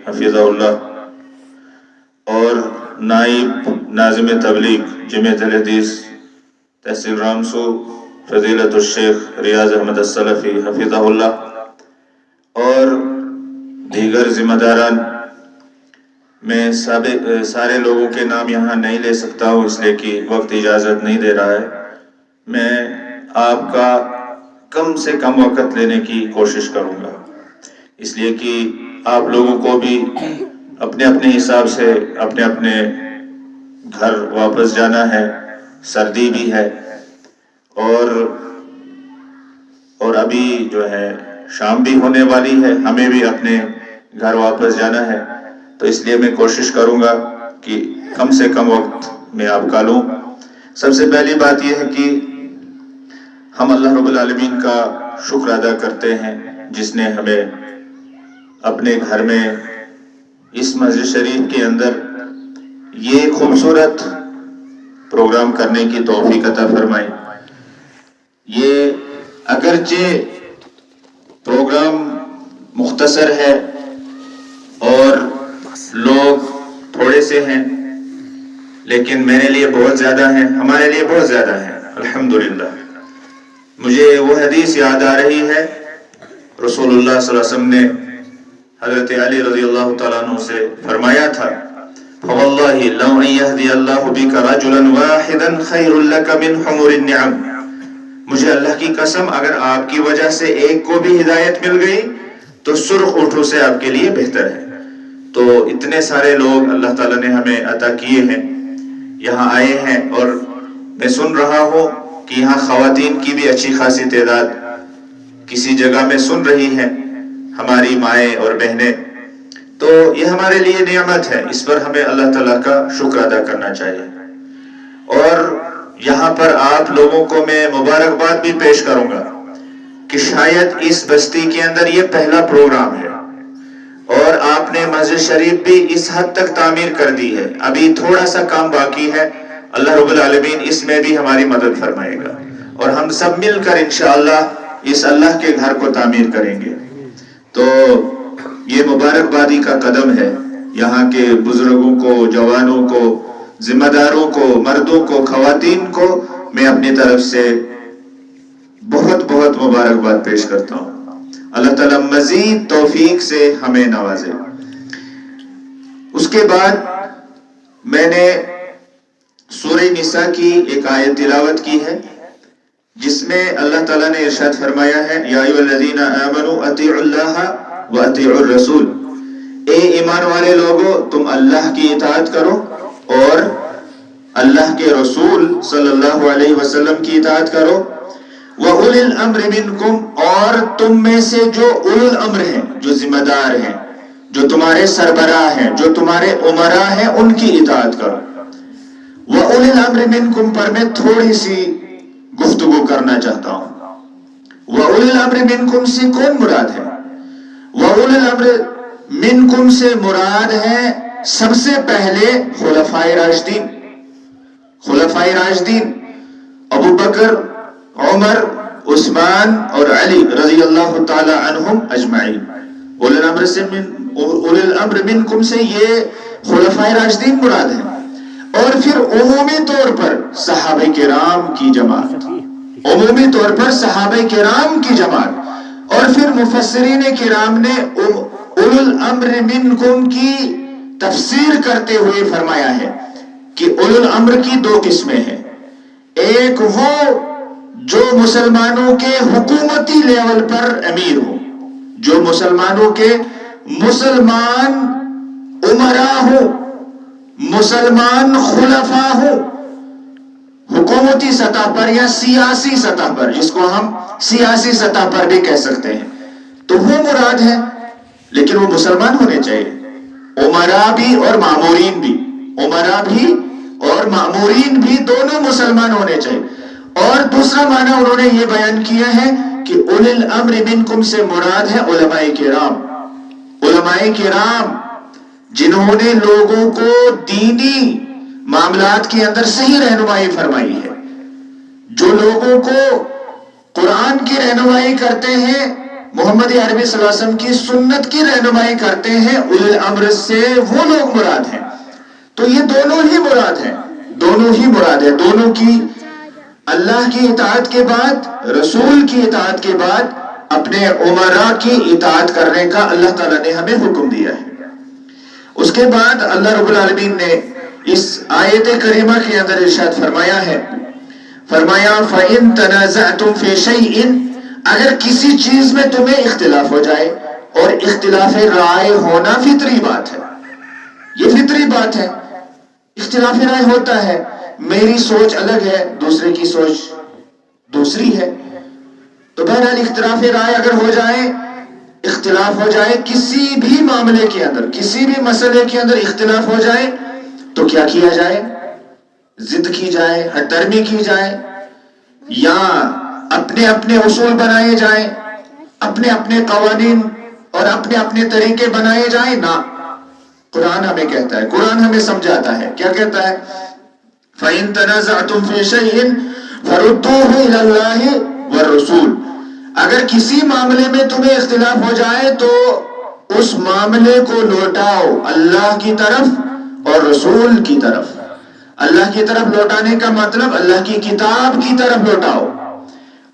حفظہ اللہ اور نائب ناظم تبلیغ جمعیت الحدیث تحصیل رامسو فضیلت الشیخ ریاض احمد السلفی حفظہ اللہ اور دیگر ذمہ داران، میں سارے لوگوں کے نام یہاں نہیں لے سکتا ہوں اس لیے کہ وقت اجازت نہیں دے رہا ہے۔ میں آپ کا کم سے کم وقت لینے کی کوشش کروں گا، اس لیے کہ آپ لوگوں کو بھی اپنے اپنے حساب سے اپنے اپنے گھر واپس جانا ہے، سردی بھی ہے اور ابھی جو ہے شام بھی ہونے والی ہے، ہمیں بھی اپنے گھر واپس جانا ہے، تو اس لیے میں کوشش کروں گا کہ کم سے کم وقت میں آپ کا لوں۔ سب سے پہلی بات یہ ہے کہ ہم اللہ رب العالمین کا شکر ادا کرتے ہیں جس نے ہمیں اپنے گھر میں اس مسجد شریف کے اندر یہ خوبصورت پروگرام کرنے کی توفیق عطا فرمائی۔ یہ اگرچہ پروگرام مختصر ہے اور لوگ تھوڑے سے ہیں، لیکن میرے لیے بہت زیادہ ہیں، ہمارے لیے بہت زیادہ ہیں الحمدللہ۔ مجھے وہ حدیث یاد آ رہی ہے، رسول اللہ صلی اللہ علیہ وسلم نے حضرت علی رضی اللہ تعالیٰ عنہ سے فرمایا تھا، فواللہ لو ان یہدی اللہ بک رجلا واحدا خیر لک من حمر النعم، مجھے اللہ کی قسم اگر آپ کی وجہ سے ایک کو بھی ہدایت مل گئی تو سرخ اونٹوں سے آپ کے لیے بہتر ہے۔ تو اتنے سارے لوگ اللہ تعالیٰ نے ہمیں عطا کیے ہیں، یہاں آئے ہیں، اور میں سن رہا ہوں کہ یہاں خواتین کی بھی اچھی خاصی تعداد کسی جگہ میں سن رہی ہیں، ہماری مائیں اور بہنیں، تو یہ ہمارے لیے نعمت ہے، اس پر ہمیں اللہ تعالیٰ کا شکر ادا کرنا چاہیے۔ اور یہاں پر آپ لوگوں کو میں مبارکباد بھی پیش کروں گا کہ شاید اس بستی کے اندر یہ پہلا پروگرام ہے اور آپ نے مسجد شریف بھی اس حد تک تعمیر کر دی ہے، ابھی تھوڑا سا کام باقی ہے، اللہ رب العالمین اس میں بھی ہماری مدد فرمائے گا اور ہم سب مل کر انشاءاللہ اس اللہ کے گھر کو تعمیر کریں گے۔ تو یہ مبارکبادی کا قدم ہے، یہاں کے بزرگوں کو، جوانوں کو، ذمہ داروں کو، مردوں کو، خواتین کو میں اپنی طرف سے بہت بہت مبارکباد پیش کرتا ہوں۔ اللہ تعالیٰ مزید توفیق سے ہمیں نوازے۔ اس کے بعد میں نے سورہ نساء کی ایک آیت تلاوت کی ہے جس میں اللہ تعالیٰ نے ارشاد فرمایا ہے، یا ایھا الذین آمنوا اطیعوا اللہ واطیعوا الرسول، اے ایمان والے لوگو تم اللہ کی اطاعت کرو اور اللہ کے رسول صلی اللہ علیہ وسلم کی اطاعت کرو، وَأُولِي الْأَمْرِ مِنْكُمْ، اور تم میں سے جو اولو الامر ہیں، جو ذمہ دار ہیں، جو تمہارے سربراہ ہیں، جو تمہارے امراء ہیں، ان کی اطاعت کرو۔ وَأُولِي الْأَمْرِ مِنْكُمْ پر میں تھوڑی سی گفتگو کرنا چاہتا ہوں۔ وَأُولِي الْأَمْرِ مِنْكُمْ سے کون مراد ہے؟ وَأُولِي الْأَمْرِ مِنْكُمْ سے مراد ہے سب سے پہلے خلفائے راشدین، خلفائے راشدین ابو بکر، عمر، عثمان اور علی رضی اللہ تعالی عنہم اجمعین۔ اولی الامر منکم سے یہ خلفائے راشدین مراد ہے، اور پھر عمومی طور پر صحابہ کرام کی جماعت، عمومی طور پر صحابہ کرام کی جماعت، اور پھر مفسرین کرام نے اولی الامر منکم کی تفسیر کرتے ہوئے فرمایا ہے کہ اولی الامر کی دو قسمیں ہیں، ایک وہ جو مسلمانوں کے حکومتی لیول پر امیر ہو، جو مسلمانوں کے مسلمان امراء ہو، مسلمان خلفاء ہو، حکومتی سطح پر یا سیاسی سطح پر، جس کو ہم سیاسی سطح پر بھی کہہ سکتے ہیں، تو وہ مراد ہے، لیکن وہ مسلمان ہونے چاہیے، امراء بھی اور مامورین بھی، امراء بھی اور مامورین بھی دونوں مسلمان ہونے چاہیے۔ اور دوسرا معنی انہوں نے یہ بیان کیا ہے کہ اولی الامر منکم سے مراد ہے علماء کرام، علماء کرام جنہوں نے لوگوں کو دینی معاملات کے اندر صحیح رہنمائی فرمائی ہے، جو لوگوں کو قرآن کی رہنمائی کرتے ہیں، محمد عربی صلی اللہ علیہ وسلم کی سنت کی رہنمائی کرتے ہیں، اولو الامر سے وہ لوگ مراد ہیں۔ تو یہ دونوں ہی مراد ہیں، دونوں ہی مراد ہے، دونوں کی اللہ کی اطاعت کے بعد، رسول کی اطاعت کے بعد اپنے امراء کی اطاعت کرنے کا اللہ تعالیٰ نے ہمیں حکم دیا ہے۔ اس کے بعد اللہ رب العالمین نے اس آیت کریمہ کے اندر ارشاد فرمایا ہے، فرمایا فَإِن تَنَازَعْتُمْ فِي شَيْءٍ، اگر کسی چیز میں تمہیں اختلاف ہو جائے، اور اختلاف رائے ہونا فطری بات ہے، یہ فطری بات ہے، اختلاف رائے ہوتا ہے، میری سوچ الگ ہے، دوسرے کی سوچ دوسری ہے، تو بہرحال اختلاف رائے اگر ہو جائے، اختلاف ہو جائے کسی بھی معاملے کے اندر، کسی بھی مسئلے کے اندر اختلاف ہو جائے تو کیا کیا جائے؟ ضد کی جائے، ہٹ درمی کی جائے، یا اپنے اپنے اصول بنائے جائیں، اپنے اپنے قوانین اور اپنے اپنے طریقے بنائے جائیں؟ نہ، قرآن ہمیں کہتا ہے، قرآن ہمیں سمجھاتا ہے، کیا کہتا ہے؟ فَإِن تَنَازَعْتُمْ فِي شَيْءٍ فَرُدُّوهُ إِلَى اللَّهِ وَالرَّسُولِ، اگر کسی معاملے میں تمہیں اختلاف ہو جائے تو اس معاملے کو لوٹاؤ اللہ کی طرف اور رسول کی طرف۔ اللہ کی طرف لوٹانے کا مطلب اللہ کی کتاب کی طرف لوٹاؤ،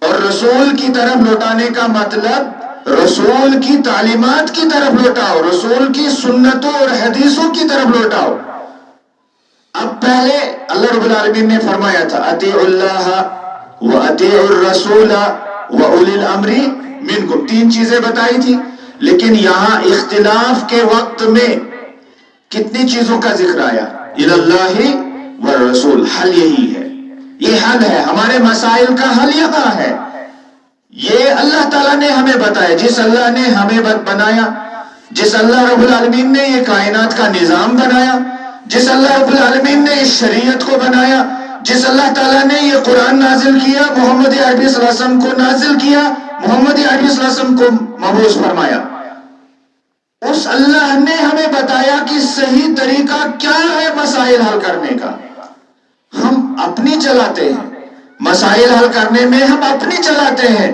اور رسول کی طرف لوٹانے کا مطلب رسول کی تعلیمات کی طرف لوٹاؤ، رسول کی سنتوں اور حدیثوں کی طرف لوٹاؤ۔ اب پہلے اللہ رب العالمین نے فرمایا تھا اطیعوا اللہ واطیعوا الرسول واولی الامر منکم، تین چیزیں بتائی تھی، لیکن یہاں اختلاف کے وقت میں کتنی چیزوں کا ذکر آیا؟ الی اللہ والرسول، حل یہی ہے، یہ حل ہے، ہمارے مسائل کا حل یہاں ہے، یہ اللہ تعالیٰ نے ہمیں بتایا، جس اللہ نے ہمیں بنایا، جس اللہ رب العالمین نے یہ کائنات کا نظام بنایا، جس اللہ رب العالمین نے اس شریعت کو بنایا، جس اللہ تعالیٰ نے یہ قرآن نازل کیا، محمد عربی صلی اللہ علیہ وسلم کو نازل کیا، محمد عربی صلی اللہ علیہ وسلم کو مبعوث فرمایا، اس اللہ نے ہمیں بتایا کہ صحیح طریقہ کیا ہے مسائل حل کرنے کا۔ ہم اپنی چلاتے ہیں، مسائل حل کرنے میں ہم اپنی چلاتے ہیں،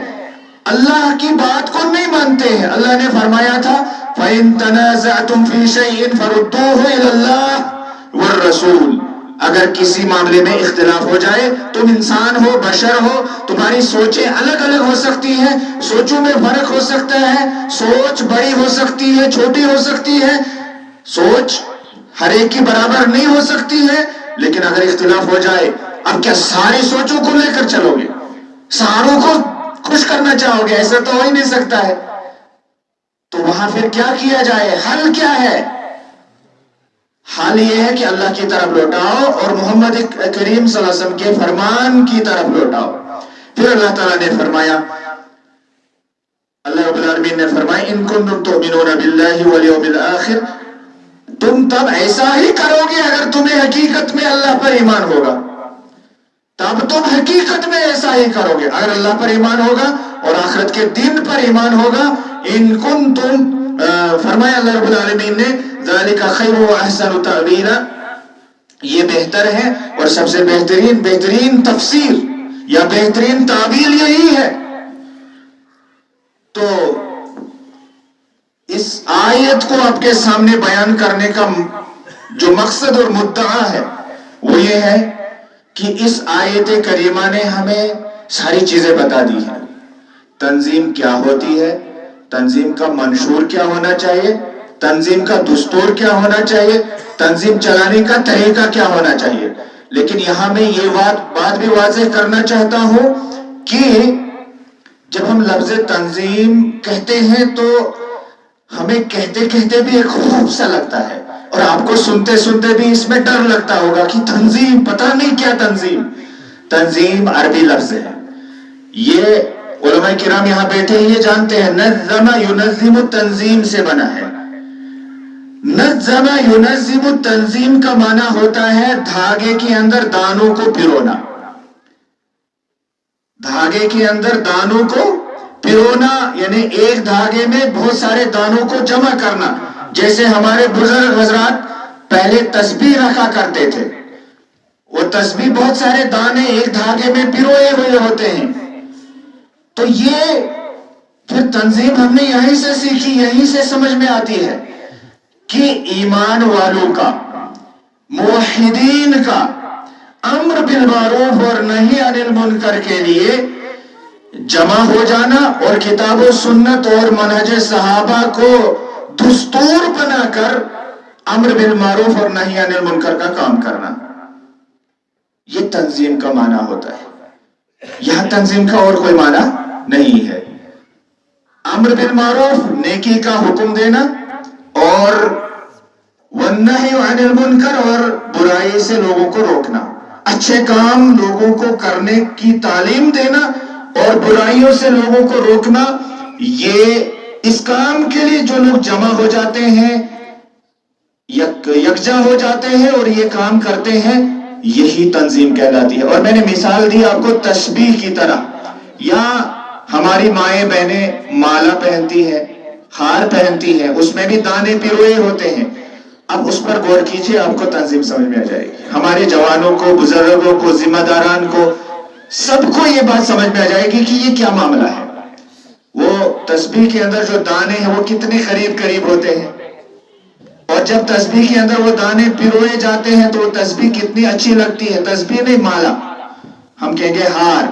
اللہ کی بات کو نہیں مانتے ہیں۔ اللہ نے فرمایا تھا فَإِن تَنَازَعْتُمْ فِي شَيْءٍ فَرُدُّوهُ إِلَى اللَّهِ وَالرَّسُولِ، اگر کسی معاملے میں اختلاف ہو جائے، تم انسان ہو، بشر ہو، تمہاری سوچیں الگ الگ ہو سکتی ہیں، سوچوں میں فرق ہو سکتا ہے، سوچ بڑی ہو سکتی ہے، چھوٹی ہو سکتی ہے، سوچ ہر ایک کی برابر نہیں ہو سکتی ہے، لیکن اگر اختلاف ہو جائے، اب کیا ساری سوچوں کو لے کر چلو گے؟ ساروں کو خوش کرنا چاہو گے؟ ایسا تو ہو ہی نہیں سکتا ہے۔ تو وہاں پھر کیا کیا جائے؟ حل کیا ہے؟ حال یہ ہے کہ اللہ کی طرف لوٹاؤ اور محمد کریم صلی اللہ علیہ وسلم کے فرمان کی طرف لوٹاؤ۔ پھر اللہ تعالیٰ نے فرمایا، اللہ رب العالمین نے فرمایا ان کنتم تؤمنون باللہ والیوم الآخر، تم تب ایسا ہی کرو گے اگر تمہیں حقیقت میں اللہ پر ایمان ہوگا، تب تم حقیقت میں ایسا ہی کرو گے اگر اللہ پر ایمان ہوگا اور آخرت کے دن پر ایمان ہوگا۔ ان کنتم، فرمایا اللہ رب العالمین نے ذالک خیر و احسن تعبیرا، یہ بہتر ہے اور سب سے بہترین تفسیر یا بہترین تعبیر یہی ہے۔ تو اس آیت کو آپ کے سامنے بیان کرنے کا جو مقصد اور مدعا ہے وہ یہ ہے کہ اس آیت کریمہ نے ہمیں ساری چیزیں بتا دی ہیں۔ تنظیم کیا ہوتی ہے، تنظیم کا منشور کیا ہونا چاہیے، تنظیم کا دستور کیا ہونا چاہیے، تنظیم چلانے کا طریقہ کیا ہونا چاہیے۔ لیکن یہاں میں یہ بات بھی واضح کرنا چاہتا ہوں کہ جب ہم لفظ تنظیم کہتے ہیں تو ہمیں کہتے کہتے بھی ایک خوف سا لگتا ہے، اور آپ کو سنتے سنتے بھی اس میں ڈر لگتا ہوگا کہ تنظیم، پتہ نہیں کیا تنظیم۔ تنظیم عربی لفظ ہے، یہ علماء کرام یہاں بیٹھے یہ جانتے ہیں، نظم ینظم تنظیم سے بنا ہے۔ نظم ینظم تنظیم کا معنی ہوتا ہے دھاگے کے اندر دانوں کو پرونا، دھاگے کے اندر دانوں کو پرونا، یعنی ایک دھاگے میں بہت سارے دانوں کو جمع کرنا۔ جیسے ہمارے بزرگ حضرات پہلے تسبیح رکھا کرتے تھے، وہ تسبیح بہت سارے دانے ایک دھاگے میں پروئے ہوئے ہوتے ہیں، تو یہ پھر تنظیم ہم نے یہیں سے سیکھی, یہیں سے سمجھ میں آتی ہے کہ ایمان والوں کا, موحدین کا امر بالمعروف اور نہی عن المنکر کے لیے جمع ہو جانا اور کتاب و سنت اور منہج صحابہ کو دستور بنا کر امر بالمعروف اور نہی عن المنکر کا کام کرنا, یہ تنظیم کا معنی ہوتا ہے. یہاں تنظیم کا اور کوئی معنی نہیں ہے. امر بالمعروف نیکی کا حکم دینا اور والنہی عن المنکر اور برائی سے لوگوں کو روکنا, اچھے کام لوگوں کو کرنے کی تعلیم دینا اور برائیوں سے لوگوں کو روکنا. یہ اس کام کے لیے جو لوگ جمع ہو جاتے ہیں, یکجا ہو جاتے ہیں اور یہ کام کرتے ہیں, یہی تنظیم کہلاتی ہے. اور میں نے مثال دی آپ کو تسبیح کی طرح. یا ہماری مائیں بہنیں مالا پہنتی ہیں, ہار پہنتی ہیں, اس میں بھی دانے پیروئے ہوتے ہیں. اب اس پر غور کیجئے, آپ کو تنظیم سمجھ میں آ جائے گی. ہمارے جوانوں کو, بزرگوں کو, ذمہ داران کو, سب کو یہ بات سمجھ میں آ جائے گی کہ یہ کیا معاملہ ہے. وہ تسبیح کے اندر جو دانے ہیں وہ کتنے قریب قریب ہوتے ہیں, اور جب تسبیح کے اندر وہ دانے پیروئے جاتے ہیں تو وہ تسبیح کتنی اچھی لگتی ہے. تسبیح نہیں, مالا, ہم کہیں گے ہار,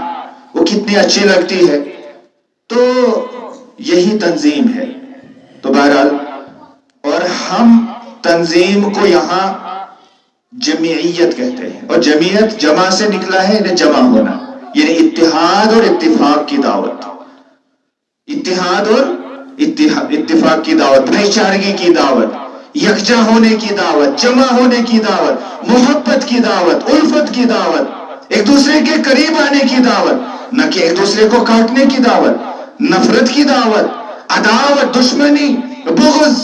وہ کتنی اچھی لگتی ہے. تو یہی تنظیم ہے. تو بہرحال, اور ہم تنظیم کو یہاں جمعیت کہتے ہیں, اور جمعیت جمع سے نکلا ہے, یعنی جمع ہونا, یعنی اتحاد اور اتفاق کی دعوت. اتحاد اور اتفاق کی دعوت, بھائی چارگی کی دعوت, یکجا ہونے کی دعوت, جمع ہونے کی دعوت, محبت کی دعوت, الفت کی دعوت, ایک دوسرے کے قریب آنے کی دعوت, نہ کہ ایک دوسرے کو کاٹنے کی دعوت, نفرت کی دعوت, عداوت, دشمنی, بغض,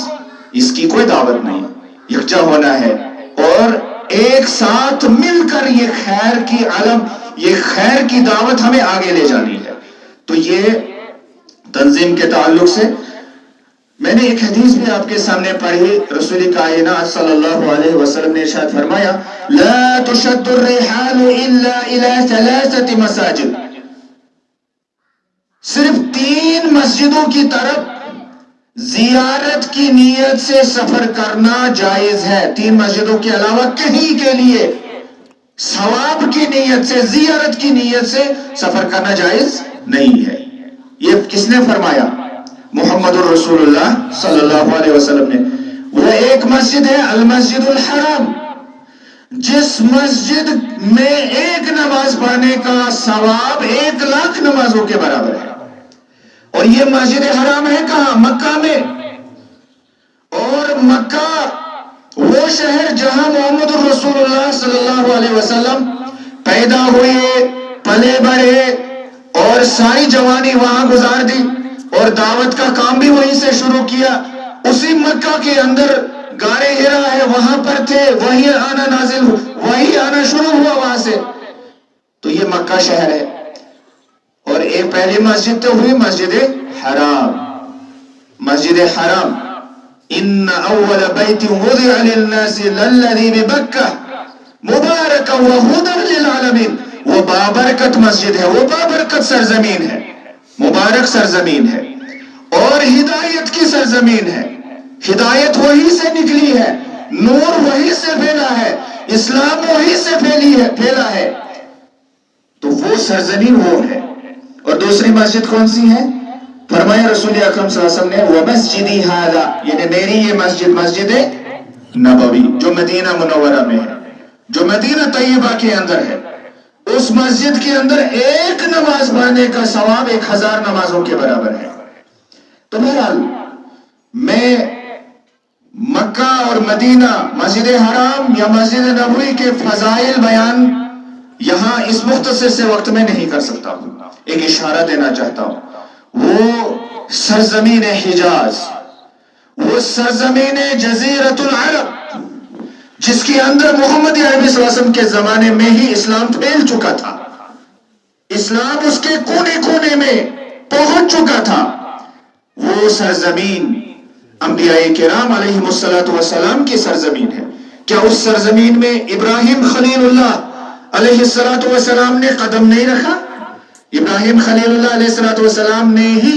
اس کی کوئی دعوت نہیں. یکجا ہونا ہے اور ایک ساتھ مل کر یہ خیر کی علم, یہ خیر کی دعوت ہمیں آگے لے جانی ہے. تو یہ تنظیم کے تعلق سے میں نے ایک حدیث بھی آپ کے سامنے پڑھی. رسول کائنات صلی اللہ علیہ وسلم نے ارشاد فرمایا, لا تشد الرحال الا الى 3 مساجد. صرف 3 مسجدوں کی طرف زیارت کی نیت سے سفر کرنا جائز ہے. 3 مسجدوں کے علاوہ کہیں کے لیے ثواب کی نیت سے, زیارت کی نیت سے سفر کرنا جائز نہیں ہے. یہ کس نے فرمایا؟ محمد الرسول اللہ صلی اللہ علیہ وسلم نے. وہ ایک مسجد ہے المسجد الحرام, جس مسجد میں ایک نماز پڑھنے کا ثواب 1,00,000 نمازوں کے برابر ہے. اور یہ مسجد حرام ہے کہاں؟ مکہ میں. اور مکہ وہ شہر جہاں محمد الرسول اللہ صلی اللہ علیہ وسلم پیدا ہوئے, پلے بڑھے اور ساری جوانی وہاں گزار دی, اور دعوت کا کام بھی وہیں سے شروع کیا. اسی مکہ کے اندر غار حرا ہے, وہاں پر تھے, وہی آنا نازل, وہی آنا شروع ہوا وہاں سے. تو یہ مکہ شہر ہے. اور ایک پہلی مسجد تو ہوئی مسجد حرام. مسجد حرام, ان اول بیت وضع للناس للذی ببکہ مبارکا وہدی للعالمین. وہ بابرکت مسجد ہے, وہ بابرکت سرزمین ہے, مبارک سرزمین ہے, اور ہدایت کی سرزمین ہے. ہدایت وہی سے نکلی ہے, نور وہی سے پھیلا ہے, اسلام وہی سے پھیلا ہے. تو وہ سرزمین وہ ہے. اور دوسری مسجد کون سی ہے؟ فرمایا رسول اکرم صلی اللہ علیہ وسلم نے, وَمَسْجِدِ هَذَا, یعنی میری یہ مسجد, مسجد نبوی جو مدینہ منورہ میں ہے, جو مدینہ طیبہ کے اندر ہے. اس مسجد کے اندر ایک نماز پڑھنے کا ثواب 1,000 نمازوں کے برابر ہے. تو بہرحال میں مکہ اور مدینہ, مسجد حرام یا مسجد نبوی کے فضائل بیان یہاں اس مختصر سے وقت میں نہیں کر سکتا ہوں. ایک اشارہ دینا چاہتا ہوں. وہ سرزمین حجاز, وہ سرزمین جزیرۃ العرب, جس کے اندر محمد عربی صلی اللہ علیہ وسلم کے زمانے میں ہی اسلام پھیل چکا تھا, اسلام اس کے کونے کونے میں پہنچ چکا تھا. وہ سرزمین انبیاء کرام علیہم السلام کی سرزمین ہے. کیا اس سرزمین میں ابراہیم خلیل اللہ علیہ السلام نے قدم نہیں رکھا؟ ابراہیم خلیل اللہ علیہ السلام نے ہی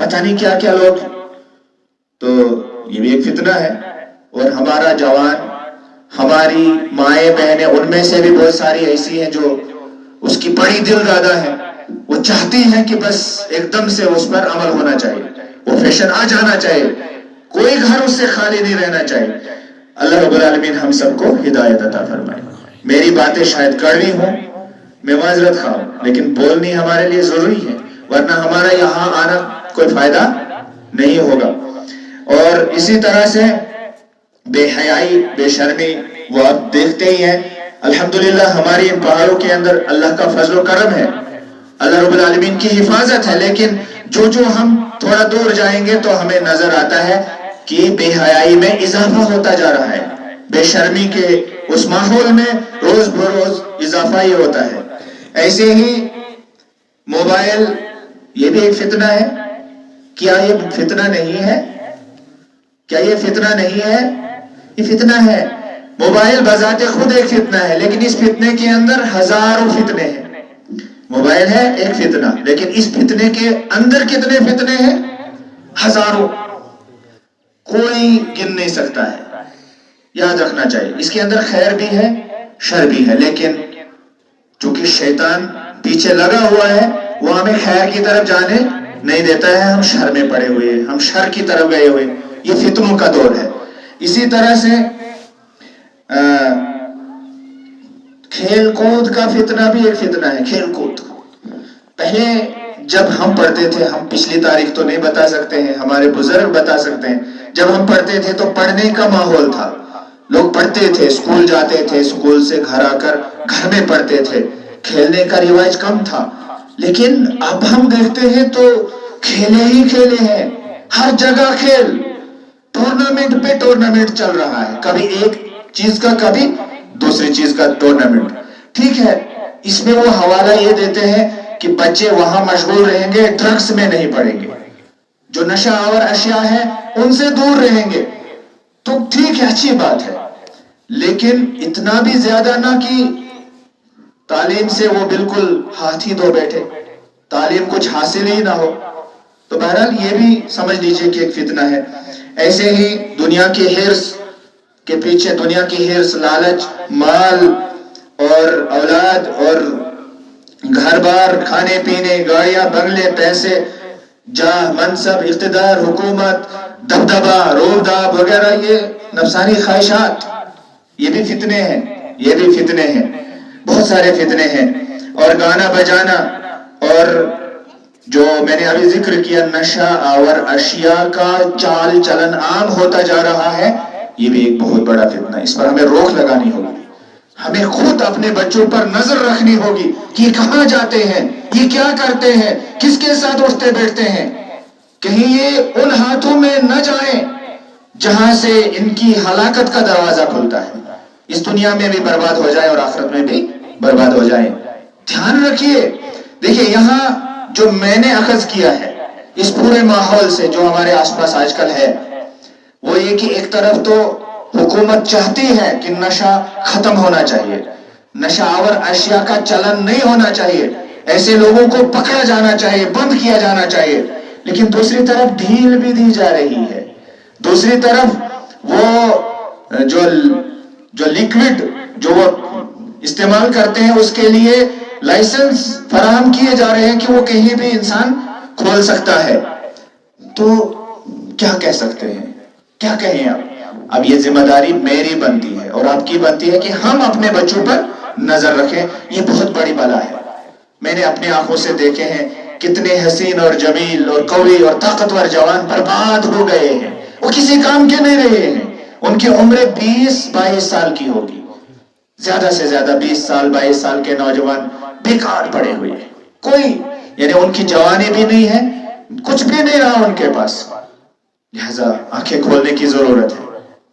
پتہ نہیں کیا کیا لوگ. تو یہ بھی ایک فتنہ ہے. اور ہمارا جوان، ہماری مائیں بہنیں، ان میں سے بھی بہت ساری ایسی ہیں جو اس کی بڑی دل دادا ہے. وہ چاہتی ہیں کہ بس ایک دم سے اس پر عمل ہونا چاہیے، وہ فیشن آ جانا چاہیے، کوئی گھر اس سے خالی نہیں رہنا چاہیے. اللہ رب العالمین ہم سب کو ہدایت عطا فرمائے. میری باتیں شاید کڑوی ہوں، میں معذرت خواہ ہوں، لیکن بولنی ہمارے لیے ضروری ہے، ورنہ ہمارا یہاں آنا کوئی فائدہ نہیں ہوگا. اور اسی طرح سے بے حیائی، بے شرمی، وہ آپ دیکھتے ہی ہیں. الحمدللہ ہماری ان پہاڑوں کے اندر اللہ کا فضل و کرم ہے، اللہ رب العالمین کی حفاظت ہے. لیکن جو ہم تھوڑا دور جائیں گے تو ہمیں نظر آتا ہے کہ بے حیائی میں اضافہ ہوتا جا رہا ہے. بے شرمی کے اس ماحول میں روز بروز اضافہ ہی ہوتا ہے. ایسے ہی موبائل، یہ بھی ایک فتنہ ہے. کیا یہ فتنہ نہیں ہے؟ کیا یہ فتنہ نہیں ہے؟ یہ فتنہ ہے. موبائل بذات خود ایک فتنہ ہے، لیکن اس فتنے کے اندر ہزاروں فتنے ہیں. موبائل ہے ایک فتنہ، لیکن اس فتنے کے اندر کتنے فتنے ہیں؟ ہزاروں، کوئی گن نہیں سکتا ہے. یاد رکھنا چاہیے اس کے اندر خیر بھی ہے، شر بھی ہے، لیکن چونکہ شیطان پیچھے لگا ہوا ہے وہ ہمیں خیر کی طرف جانے نہیں دیتا ہے. ہم شر میں پڑے ہوئے، ہم شر کی طرف گئے ہوئے. یہ فتنوں کا دور ہے. اسی طرح سے کھیل کود کا فتنہ بھی ایک فتنہ ہے. کھیل کود پہلے جب ہم پڑھتے تھے، ہم پچھلی تاریخ تو نہیں بتا سکتے ہیں، ہمارے بزرگ بتا سکتے ہیں. جب ہم پڑھتے تھے تو پڑھنے کا ماحول تھا، لوگ پڑھتے تھے، اسکول جاتے تھے، اسکول سے گھر آ کر گھر میں پڑھتے تھے. کھیلنے کا رواج کم تھا. لیکن اب ہم دیکھتے ہیں تو کھیلے ہی کھیلے ہیں، ہر جگہ کھیل، ٹورنامنٹ پہ ٹورنامنٹ چل رہا ہے. کبھی ایک چیز کا، کبھی دوسری چیز کا ٹورنامنٹ. ٹھیک ہے، اس میں وہ حوالہ یہ دیتے ہیں کہ بچے وہاں مشغول رہیں گے، ڈرگس میں نہیں پڑیں گے، جو نشہ آور اشیاء ہے ان سے دور رہیں گے. تو ٹھیک ہے، اچھی بات ہے، لیکن اتنا بھی زیادہ نہ کہ تعلیم سے وہ بالکل ہاتھ ہی دھو بیٹھے، تعلیم کچھ حاصل ہی نہ ہو. تو بہرحال یہ بھی سمجھ لیجئے کہ ایک فتنہ ہے. ایسے ہی دنیا کی حرص کے پیچھے، دنیا کی حرص، لالچ، مال اور اولاد اور گھر بار، کھانے پینے، گاڑیاں، بنگلے، پیسے، جاہ، منصب، اقتدار، حکومت، دبدبہ، روب داب وغیرہ، یہ نفسانی خواہشات، یہ بھی فتنے ہیں. یہ بھی فتنے ہیں، بہت سارے فتنے ہیں. اور گانا بجانا، اور جو میں نے ابھی ذکر کیا نشہ آور اشیاء کا چال چلن عام ہوتا جا رہا ہے، یہ بھی ایک بہت بڑا فتنہ ہے. اس پر ہمیں روک لگانی ہوگی. ہمیں خود اپنے بچوں پر نظر رکھنی ہوگی کہ یہ کہاں جاتے ہیں، یہ کیا کرتے ہیں، کس کے ساتھ اٹھتے بیٹھتے ہیں. کہیں یہ ان ہاتھوں میں نہ جائیں جہاں سے ان کی ہلاکت کا دروازہ کھلتا ہے. اس دنیا میں بھی برباد ہو جائے اور آخرت میں بھی برباد ہو جائے. دھیان رکھیے. دیکھیے یہاں جو میں نے اخذ کیا ہے اس پورے ماحول سے جو ہمارے آس پاس آج کل ہے، وہ یہ کہ ایک طرف تو حکومت چاہتی ہے کہ نشہ ختم ہونا چاہیے، نشہ آور اشیاء کا چلن نہیں ہونا چاہیے، ایسے لوگوں کو پکڑا جانا چاہیے، بند کیا جانا چاہیے. لیکن دوسری طرف ڈھیل بھی دی جا رہی ہے. دوسری طرف وہ جو لیکوڈ جو وہ استعمال کرتے ہیں اس کے لیے لائسنس فراہم کیے جا رہے ہیں کہ وہ کہیں بھی انسان کھول سکتا ہے. تو کیا کہہ سکتے ہیں، کیا کہیں آپ؟ اب یہ ذمہ داری میری بنتی ہے اور آپ کی بنتی ہے کہ ہم اپنے بچوں پر نظر رکھیں. یہ بہت بڑی بلا ہے. میں نے اپنی آنکھوں سے دیکھے ہیں کتنے حسین اور جمیل اور قوی اور طاقتور جوان برباد ہو گئے ہیں، وہ کسی کام کے نہیں رہے ہیں. ان کی عمریں 20-22 سال کی ہوگی، زیادہ سے زیادہ 20 سال 22 سال کے نوجوان بیکار پڑے ہوئے ہیں. کوئی یعنی ان کی جوانی بھی نہیں ہے، کچھ بھی نہیں رہا ان کے پاس. لہذا آنکھیں کھولنے کی ضرورت ہے،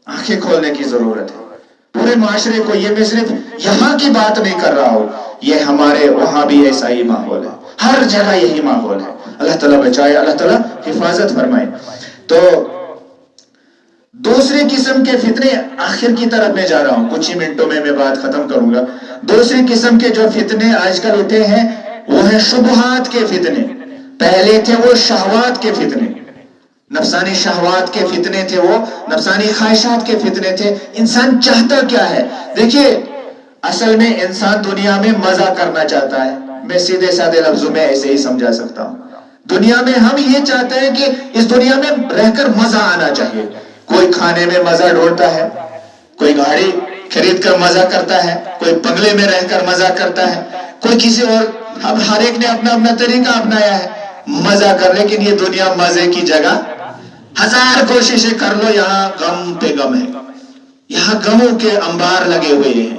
آنکھیں کھولنے کی ضرورت ہے. پورے معاشرے کو، یہ میں صرف یہاں کی بات نہیں کر رہا ہوں، یہ ہمارے وہاں بھی ایسا ہی ماحول ہے، ہر جگہ یہی ماحول ہے. اللہ تعالیٰ بچائے، اللہ تعالیٰ حفاظت فرمائے. تو دوسری قسم کے فتنے، آخر کی طرف میں جا رہا ہوں، کچھ ہی منٹوں میں بات ختم کروں گا. دوسری قسم کے جو فتنے آج کل اٹھے ہیں وہ ہیں شبہات کے فتنے. پہلے تھے وہ شہوات کے فتنے، نفسانی شہوات کے فتنے تھے، وہ نفسانی خواہشات کے فتنے تھے. انسان چاہتا کیا ہے؟ دیکھیے اصل میں انسان دنیا میں مزہ کرنا چاہتا ہے. میں سیدھے سادے لفظوں میں ایسے ہی سمجھا سکتا ہوں. دنیا میں ہم یہ چاہتے ہیں کہ اس دنیا میں رہ کر مزہ آنا چاہیے. کوئی کھانے میں مزہ ڈھونڈتا ہے، کوئی گاڑی خرید کر مزہ کرتا ہے، کوئی بنگلے میں رہ کر مزہ کرتا ہے، کوئی کسی اور. اب ہر ایک نے اپنا اپنا طریقہ اپنایا ہے مزہ کر. لیکن یہ دنیا مزے کی جگہ، ہزار کوششیں کر لو یہاں غم پہ غم ہے، یہاں غموں کے انبار لگے ہوئے ہیں.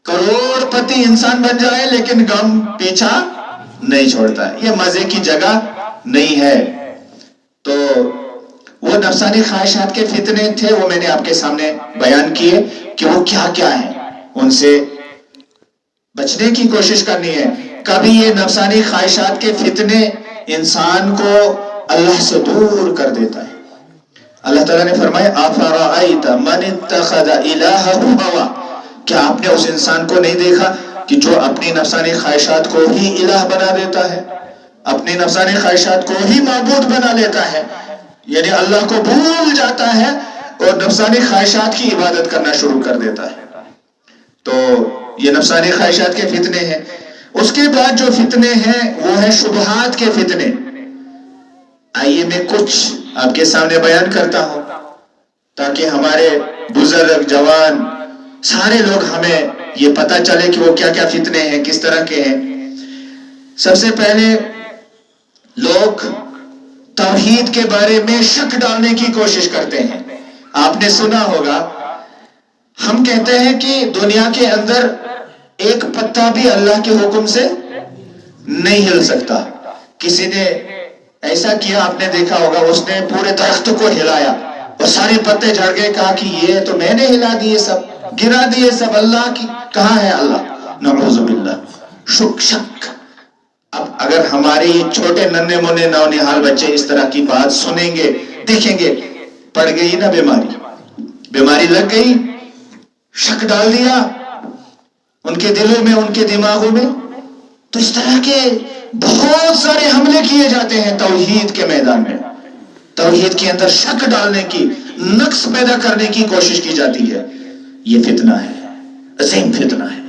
کروڑ پتی انسان بن جائے لیکن غم پیچھا نہیں چھوڑتا ہے. یہ مزے کی جگہ نہیں ہے. تو وہ نفسانی خواہشات کے فتنے تھے، وہ میں نے آپ کے سامنے بیان کیے کہ وہ کیا کیا ہیں. ان سے بچنے کی کوشش کرنی ہے. کبھی یہ نفسانی خواہشات کے فتنے انسان کو اللہ سے دور کر دیتا ہے. اللہ تعالیٰ نے فرمایا افرأیت من اتخذ الہہ ہوا، کیا آپ نے اس انسان کو نہیں دیکھا کہ جو اپنی نفسانی خواہشات کو ہی الہ بنا دیتا ہے، اپنی نفسانی خواہشات کو ہی معبود بنا لیتا ہے، یعنی اللہ کو بھول جاتا ہے اور نفسانی خواہشات کی عبادت کرنا شروع کر دیتا ہے. تو یہ نفسانی خواہشات کے فتنے ہیں. اس کے بعد جو فتنے ہیں وہ ہیں شبہات کے فتنے. آئیے میں کچھ آپ کے سامنے بیان کرتا ہوں تاکہ ہمارے بزرگ جوان سارے لوگ ہمیں یہ پتہ چلے کہ وہ کیا کیا فتنے ہیں، کس طرح کے ہیں. سب سے پہلے لوگ توحید کے بارے میں شک ڈالنے کی کوشش کرتے ہیں. آپ نے سنا ہوگا ہم کہتے ہیں کہ دنیا کے اندر ایک پتا بھی اللہ کے حکم سے نہیں ہل سکتا. کسی نے ایسا کیا، آپ نے دیکھا ہوگا، اس نے پورے درخت کو ہلایا اور سارے پتے جھڑ گئے، کہا کہ یہ تو میں نے ہلا دیے، سب گرا دیے، سب اللہ کی. کہاں ہے اللہ؟ نعوذ باللہ. شک. اب اگر ہمارے یہ چھوٹے ننھے منے نونہال بچے اس طرح کی بات سنیں گے، دیکھیں گے، پڑ گئی نا بیماری لگ گئی، شک ڈال دیا ان کے دلوں میں، ان کے دماغوں میں. تو اس طرح کے بہت سارے حملے کیے جاتے ہیں توحید کے میدان میں. توحید کے اندر شک ڈالنے کی، نقص پیدا کرنے کی کوشش کی جاتی ہے. یہ فتنہ ہے، عظیم فتنہ ہے،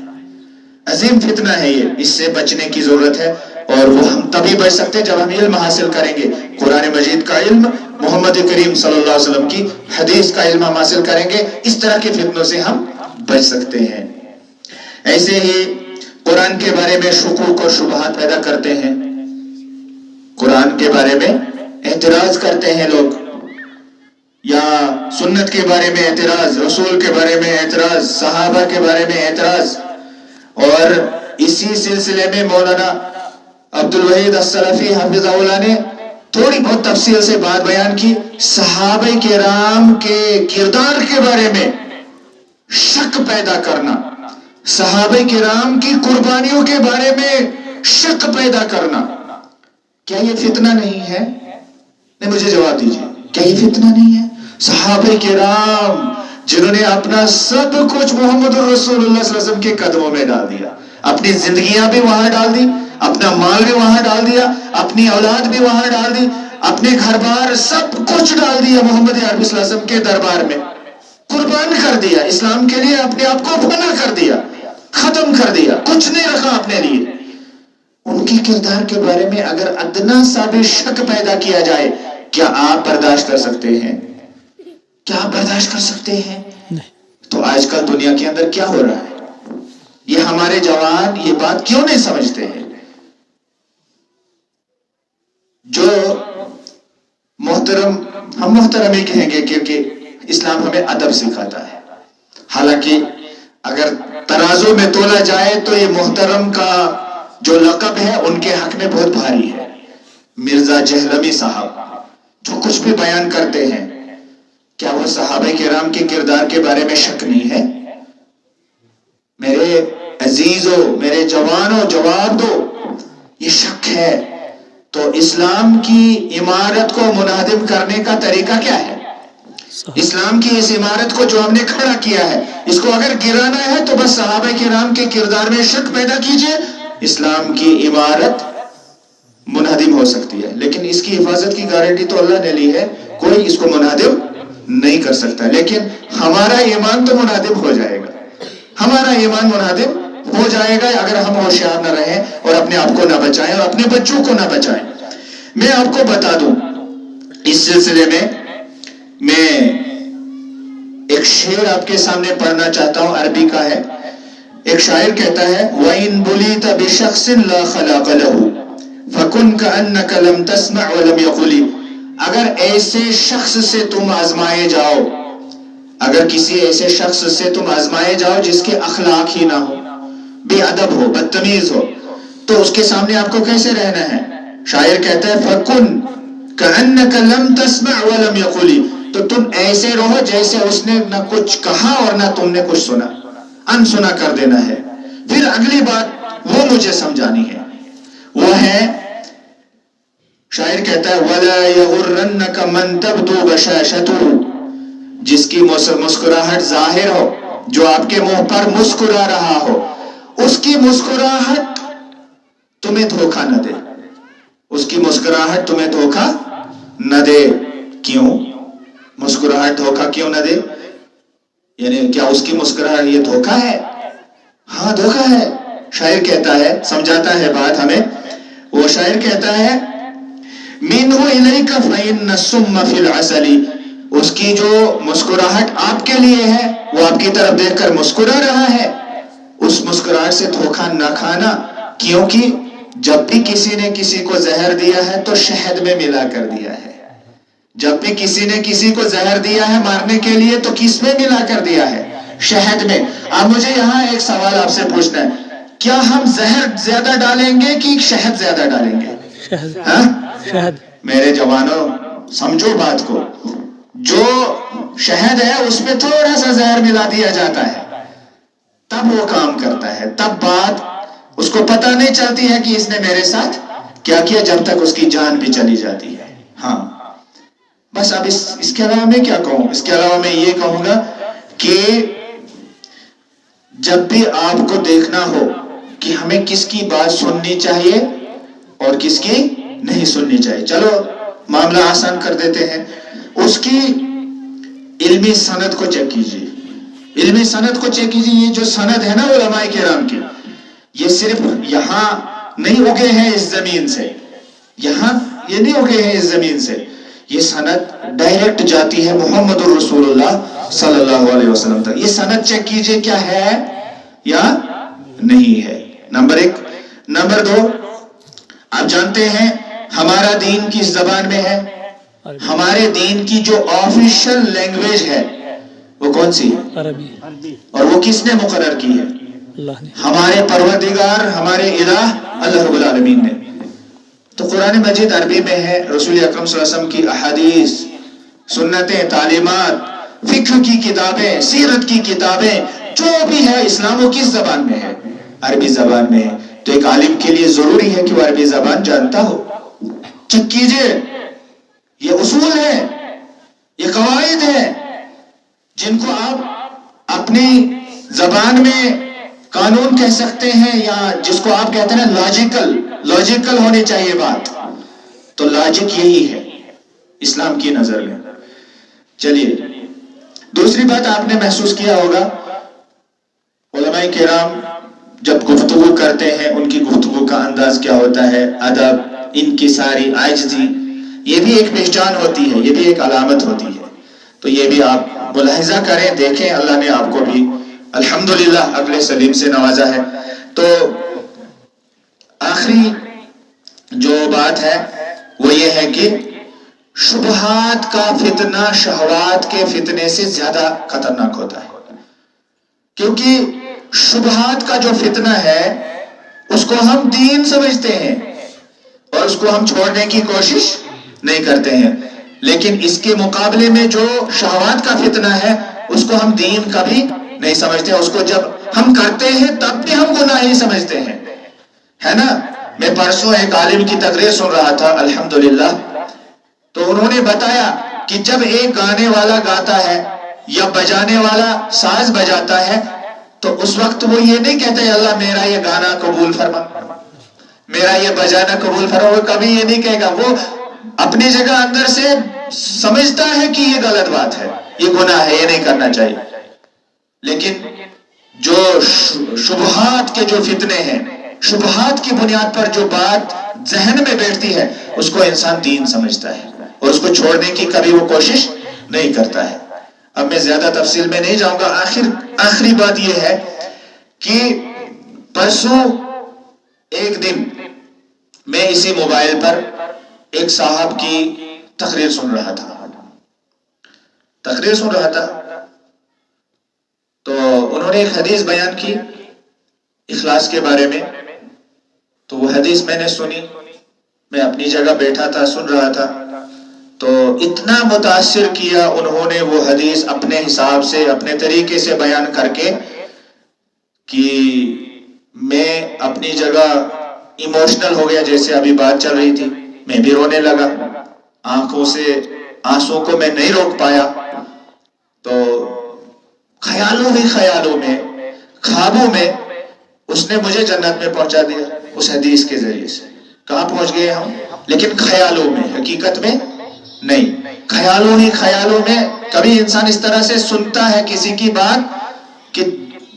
عظیم فتنہ ہے. یہ اس سے بچنے کی ضرورت ہے، اور وہ ہم تبھی بچ سکتے ہیں جب ہم علم حاصل کریں گے. قرآن مجید کا علم، محمد کریم صلی اللہ علیہ وسلم کی حدیث کا علم ہم حاصل کریں گے. اس طرح کے فتنوں سے ہم بچ سکتے ہیں. ایسے ہی قرآن کے بارے میں شکوک اور شبہات پیدا کرتے ہیں. قرآن کے بارے میں اعتراض کرتے ہیں لوگ، یا سنت کے بارے میں اعتراض، رسول کے بارے میں اعتراض، صحابہ کے بارے میں اعتراض. اور اسی سلسلے میں مولانا عبدالوحید السلفی حفظہ اللہ نے تھوڑی بہت تفصیل سے بات بیان کی. صحابہ کرام کے کردار کے بارے میں شک پیدا کرنا، صحابہ کرام کی قربانیوں کے بارے میں شک پیدا کرنا، کیا یہ فتنہ نہیں ہے؟ نہیں، مجھے جواب دیجیے، کیا یہ فتنہ نہیں ہے؟ صحابہ کرام جنہوں نے اپنا سب کچھ محمد رسول اللہ صلی اللہ علیہ وسلم کے قدموں میں ڈال دیا، اپنی زندگیاں بھی وہاں ڈال دی، اپنا مال بھی وہاں ڈال دیا، اپنی اولاد بھی وہاں ڈال دی، اپنے گھر بار سب کچھ ڈال دیا محمد عربی صلی اللہ علیہ وسلم کے دربار میں، قربان کر دیا، اسلام کے لیے اپنے آپ کو فنا کر دیا، ختم کر دیا، کچھ نہیں رکھا اپنے لیے. ان کے کردار کے بارے میں اگر ادنا سا بھی شک پیدا کیا جائے، کیا آپ برداشت کر سکتے ہیں؟ کیا آپ برداشت کر سکتے ہیں؟ تو آج کل دنیا کے اندر کیا ہو رہا ہے؟ یہ ہمارے جوان یہ بات کیوں نہیں سمجھتے ہیں؟ جو محترم، ہم محترم ہی کہیں گے کیونکہ اسلام ہمیں ادب سکھاتا ہے. حالانکہ اگر ترازو میں تولا جائے تو یہ محترم کا جو لقب ہے ان کے حق میں بہت بھاری ہے. مرزا جہلمی صاحب جو کچھ بھی بیان کرتے ہیں، کیا وہ صحابہ کرام کے کردار کے بارے میں شک نہیں ہے؟ میرے عزیزوں، میرے جوانوں، جواب دو، یہ شک ہے. تو اسلام کی عمارت کو منہدم کرنے کا طریقہ کیا ہے؟ اسلام کی اس عمارت کو جو ہم نے کھڑا کیا ہے، اس کو اگر گرانا ہے تو بس صحابہ کرام کے کردار میں شک پیدا کیجئے، اسلام کی عمارت منہدم ہو سکتی ہے، لیکن اس کی حفاظت کی گارنٹی تو اللہ نے لی ہے، کوئی اس کو منہدم نہیں کر سکتا. لیکن ہمارا ایمان تو منہدم ہو جائے گا، ہمارا ایمان منہدم ہو جائے گا اگر ہم ہوشیار نہ رہیں اور اپنے آپ کو نہ بچائیں اور اپنے بچوں کو نہ بچائیں. میں آپ کو بتا دوں اس سلسلے میں ایک شعر آپ کے سامنے پڑھنا چاہتا ہوں، عربی کا ہے. ایک شاعر کہتا ہے وَإِن بُلِيتَ بِشَخْصٍ لَا خَلَاقَ لَهُ فَكُنْ كَأَنَّكَ لَمْ تَسْمَعْ وَلَمْ يَقُلِ. اگر ایسے شخص سے تم آزمائے جاؤ، اگر کسی ایسے شخص سے تم آزمائے جاؤ جس کے اخلاق ہی نہ ہو، بے ادب ہو، بدتمیز ہو، تو اس کے سامنے آپ کو کیسے رہنا ہے؟ شاعر کہتا ہے فَكُنْ كَأَنَّكَ لَمْ تَسْمَعْ وَلَمْ يَقُلِ. تو تم ایسے رہو جیسے اس نے نہ کچھ کہا اور نہ تم نے کچھ سنا، انسنا کر دینا ہے. پھر اگلی بات وہ مجھے سمجھانی ہے، وہ ہے شاعر کہتا ہے وَلَا يَغُرَّنَّكَ مَن تَبْدُو بَشَاشَتُهُ. جس کی مسکراہٹ ظاہر ہو، جو آپ کے منہ پر مسکرا رہا ہو، اس کی مسکراہٹ تمہیں دھوکہ نہ دے، اس کی مسکراہٹ تمہیں دھوکہ نہ دے. کیوں مسکراہٹ دھوکہ کیوں نہ دے؟ یعنی کیا اس کی مسکراہٹ یہ دھوکہ ہے؟ ہاں دھوکہ ہے. شاعر کہتا ہے، سمجھاتا ہے بات ہمیں. وہ شاعر کہتا ہے مِنْهُ إِلَيْكَ فَإِنَّ السُّمَّ فِي الْعَسَلِ. اس کی جو مسکراہٹ آپ کے لیے ہے، وہ آپ کی طرف دیکھ کر مسکرا رہا ہے. اس مسکراہٹ سے دھوکہ نہ کھانا، کیونکہ جب بھی کسی نے کسی کو زہر دیا ہے تو شہد میں ملا کر دیا ہے. جب بھی کسی نے کسی کو زہر دیا ہے مارنے کے لیے تو کس میں ملا کر دیا ہے؟ شہد میں. اب مجھے یہاں ایک سوال آپ سے پوچھنا ہے، کیا ہم زہر زیادہ ڈالیں گے کہ شہد زیادہ ڈالیں گے؟ شہد. میرے جوانوں سمجھو بات کو، جو شہد ہے اس میں تھوڑا سا زہر ملا دیا جاتا ہے، تب وہ کام کرتا ہے، تب بات اس کو پتہ نہیں چلتی ہے کہ اس نے میرے ساتھ کیا کیا، جب تک اس کی جان بھی چلی جاتی ہے. ہاں بس. اب اس کے علاوہ میں کیا کہوں؟ اس کے علاوہ میں یہ کہوں گا کہ جب بھی آپ کو دیکھنا ہو کہ ہمیں کس کی بات سننی چاہیے اور کس کی نہیں سننی چاہیے، چلو معاملہ آسان کر دیتے ہیں. اس کی علمی سند کو چیک کیجیے، علمی سند کو چیک کیجیے. یہ جو سند ہے نا علماء کرام کی، یہ صرف یہاں نہیں اگے ہیں اس زمین سے، یہاں یہ نہیں اگے ہیں اس زمین سے. یہ سند ڈائریکٹ جاتی ہے محمد الرسول اللہ صلی اللہ علیہ وسلم تک. یہ سند چیک کیجئے کیا ہے یا نہیں ہے، نمبر ایک. نمبر دو، آپ جانتے ہیں ہمارا دین کس زبان میں ہے؟ ہمارے دین کی جو آفیشل لینگویج ہے وہ کون سی ہے؟ عربی. اور وہ کس نے مقرر کی ہے؟ اللہ نے. ہمارے پروردگار، ہمارے الہ اللہ رب العالمین نے. تو قرآن مجید عربی میں ہے، رسول اکرم صلی اللہ علیہ وسلم کی احادیث، سنتیں، تعلیمات، فقہ کی کتابیں، سیرت کی کتابیں، جو بھی ہے اسلام وہ کس زبان میں ہے؟ عربی زبان میں ہے. تو ایک عالم کے لیے ضروری ہے کہ وہ عربی زبان جانتا ہو. چیک کیجئے، یہ اصول ہیں، یہ قواعد ہیں جن کو آپ اپنی زبان میں قانون کہہ سکتے ہیں، یا جس کو آپ کہتے ہیں لاجیکل ہونی چاہیے بات. تو لاجک یہی ہے اسلام کی نظر میں. چلیے دوسری بات آپ نے محسوس کیا ہوگا، علماء کرام جب گفتگو کرتے ہیں ان کی گفتگو کا انداز کیا ہوتا ہے، ادب، انکساری، عاجزی، یہ بھی ایک پہچان ہوتی ہے، یہ بھی ایک علامت ہوتی ہے. تو یہ بھی آپ ملاحظہ کریں، دیکھیں. اللہ نے آپ کو بھی الحمدللہ عقل سلیم سے نوازا ہے. تو آخری جو بات ہے وہ یہ ہے کہ شبہات کا فتنہ شہوات کے فتنے سے زیادہ خطرناک ہوتا ہے. کیونکہ شبہات کا جو فتنہ ہے اس کو ہم دین سمجھتے ہیں اور اس کو ہم چھوڑنے کی کوشش نہیں کرتے ہیں. لیکن اس کے مقابلے میں جو شہوات کا فتنہ ہے اس کو ہم دین کبھی نہیں سمجھتے. اس کو جب ہم کرتے ہیں تب بھی ہم گناہ ہی سمجھتے ہیں، ہے نا. میں پرسوں ایک عالم کی تقریر سن رہا تھا الحمدللہ، تو انہوں نے بتایا کہ جب ایک گانے والا گاتا ہے یا بجانے والا ساز بجاتا ہے تو اس وقت وہ یہ نہیں کہتا ہے اللہ میرا یہ گانا قبول فرما، میرا یہ بجانا قبول فرما، وہ کبھی یہ نہیں کہے گا. وہ اپنی جگہ اندر سے سمجھتا ہے کہ یہ غلط بات ہے، یہ گناہ ہے، یہ نہیں کرنا چاہیے. لیکن جو شبہات کے جو فتنے ہیں، شبہات کی بنیاد پر جو بات ذہن میں بیٹھتی ہے، اس کو انسان دین سمجھتا ہے اور اس کو چھوڑنے کی کبھی وہ کوشش نہیں کرتا ہے. اب میں زیادہ تفصیل میں نہیں جاؤں گا. آخری بات یہ ہے کہ پرسوں ایک دن میں اسی موبائل پر ایک صاحب کی تقریر سن رہا تھا. تو انہوں نے ایک حدیث بیان کی اخلاص کے بارے میں. تو وہ حدیث میں نے سنی، میں اپنی جگہ بیٹھا تھا، سن رہا تھا. تو اتنا متاثر کیا انہوں نے وہ حدیث اپنے حساب سے، اپنے طریقے سے بیان کر کے، کہ میں اپنی جگہ ایموشنل ہو گیا. جیسے ابھی بات چل رہی تھی، میں بھی رونے لگا. آنکھوں سے آنسوں کو میں نہیں روک پایا. تو خیالوں میں، خوابوں میں اس نے مجھے جنت میں پہنچا دیا اس حدیث کے ذریعے سے. کہاں پہنچ گئے ہم؟ لیکن خیالوں میں، حقیقت میں نہیں. خیالوں میں کبھی انسان اس طرح سے سنتا ہے کسی کی بات کہ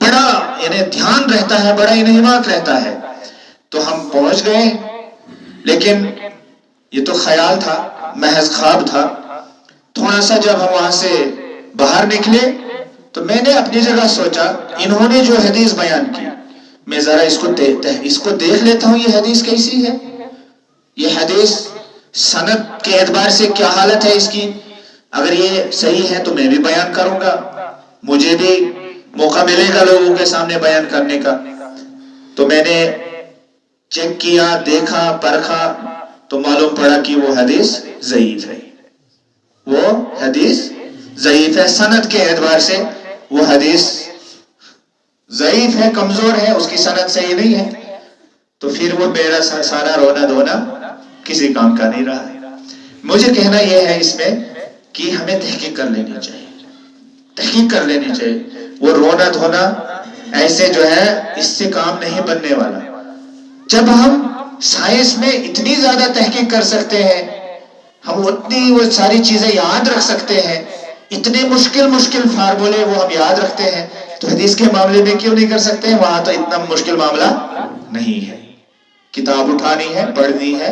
بڑا یعنی دھیان رہتا ہے، بڑا انہماک رہتا ہے. تو ہم پہنچ گئے، لیکن یہ تو خیال تھا، محض خواب تھا. تھوڑا سا جب ہم وہاں سے باہر نکلے تو میں نے اپنی جگہ سوچا، انہوں نے جو حدیث بیان کی، میں ذرا اس کو دیکھ لیتا ہوں، یہ حدیث کیسی ہے. یہ حدیث سند کے اعتبار سے کیا حالت ہے اس کی. اگر یہ صحیح ہے تو میں بھی بیان کروں گا، مجھے بھی موقع ملے گا لوگوں کے سامنے بیان کرنے کا. تو میں نے چیک کیا، دیکھا، پرکھا، تو معلوم پڑا کہ وہ حدیث ضعیف ہے. وہ حدیث ضعیف ہے، سند کے اعتبار سے وہ حدیث ضعیف ہے، کمزور ہے، اس کی سند صحیح نہیں ہے. تو پھر وہ میرا سارا رونا دھونا کسی کام کا نہیں رہا. مجھے کہنا یہ ہے اس میں کہ ہمیں تحقیق کر لینی چاہیے. وہ رونا دھونا ایسے جو ہے اس سے کام نہیں بننے والا. جب ہم سائنس میں اتنی زیادہ تحقیق کر سکتے ہیں، ہم اتنی وہ ساری چیزیں یاد رکھ سکتے ہیں، اتنے مشکل فارمولے وہ ہم یاد رکھتے ہیں، تو حدیث کے معاملے میں کیوں نہیں کر سکتے ہیں؟ وہاں تو اتنا مشکل معاملہ نہیں ہے. کتاب اٹھانی ہے، پڑھنی ہے،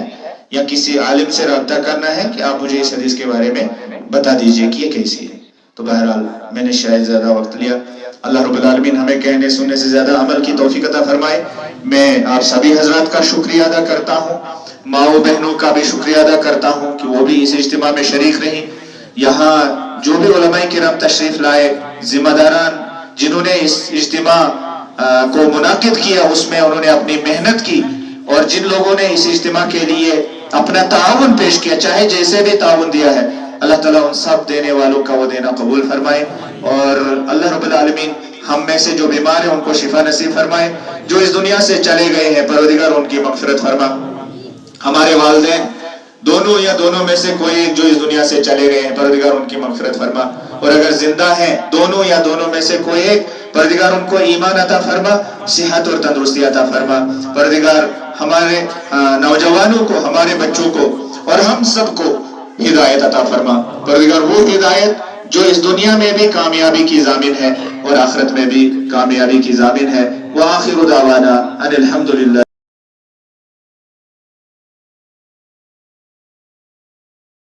یا کسی عالم سے رابطہ کرنا ہے کہ آپ مجھے اس حدیث کے بارے میں بتا دیجئے کہ یہ کیسی ہے. تو بہرحال میں نے شاید زیادہ وقت لیا. اللہ رب العالمین ہمیں کہنے سننے سے زیادہ عمل کی توفیق عطا فرمائے. میں آپ سبھی حضرات کا شکریہ ادا کرتا ہوں، ماؤں بہنوں کا بھی شکریہ ادا کرتا ہوں کہ وہ بھی اس اجتماع میں شریک رہیں. یہاں جو بھی علماء کرام تشریف لائے، ذمہ داران جنہوں نے اس اجتماع کو منعقد کیا، اس میں انہوں نے اپنی محنت کی، اور جن لوگوں نے اس اجتماع کے لیے اپنا تعاون پیش کیا، چاہے جیسے بھی تعاون دیا ہے، اللہ تعالیٰ ان سب دینے والوں کا وہ دینا قبول فرمائے. اور اللہ رب العالمین ہم میں سے جو بیمار ہیں ان کو شفا نصیب فرمائے. جو اس دنیا سے چلے گئے ہیں، پروردگار ان کی مغفرت فرما. ہمارے والدین دونوں یا دونوں میں سے کوئی جو اس دنیا سے چلے گئے ہیں، پروردگار ان کی مغفرت فرما. اور اگر زندہ ہیں دونوں یا دونوں میں سے کوئی ایک، پروردگار ان کو ایمان عطا فرما، صحت اور تندرستی عطا فرما. پروردگار ہمارے نوجوانوں کو، ہمارے بچوں کو اور ہم سب کو ہدایت عطا فرما. پروردگار وہ ہدایت جو اس دنیا میں بھی کامیابی کی ضامن ہے اور آخرت میں بھی کامیابی کی ضامن ہے. وآخر دعوانا ان الحمدللہ.